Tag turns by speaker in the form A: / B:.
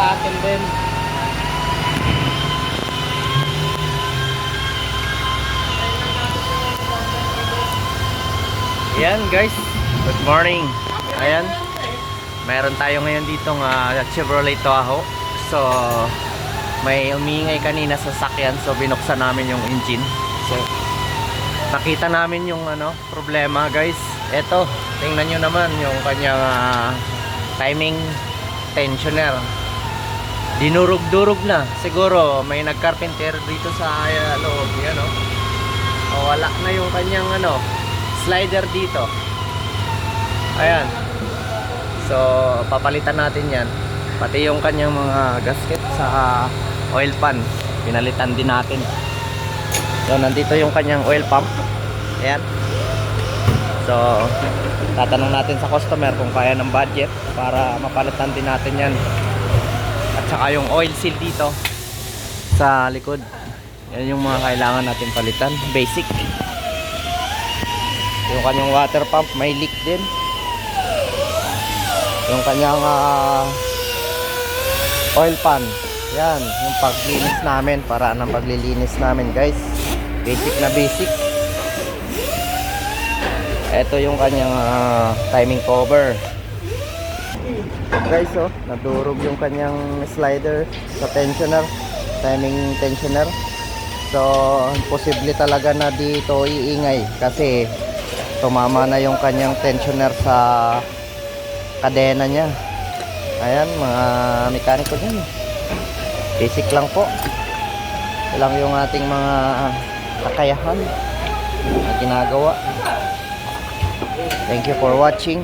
A: button din. Ayan guys, good morning. Ayan, meron tayo ngayon ditong Chevrolet Tahoe. So may umiingay kanina sa sakyan, so binuksan namin yung engine. So nakita namin yung problema guys. Eto, tingnan nyo naman yung kanyang timing tensioner. Dinurog-durog na. Siguro may nagkarpenter dito sa loob. Yan wala na yung kanyang slider dito. Ayan. So papalitan natin yan. Pati yung kanyang mga gasket sa oil pan, pinalitan din natin. So nandito yung kanyang oil pump. Ayan. So tatanong natin sa customer kung kaya ng budget para mapalitan din natin yan. At saka yung oil seal dito sa likod, yan yung mga kailangan natin palitan. Basic. Yung kanyang water pump may leak din. Yung kanyang oil pan, yan yung paglinis namin, para ng paglilinis namin guys. Basic na basic. Ito yung kanyang timing cover guys. Nadurog yung kanyang slider sa tensioner, timing tensioner. So posible talaga na dito iingay kasi tumama na yung kanyang tensioner sa kadena niya. Ayan, mga mekaniko dyan. Basic lang po. Ito lang yung ating mga kakayahan na ginagawa. Thank you for watching.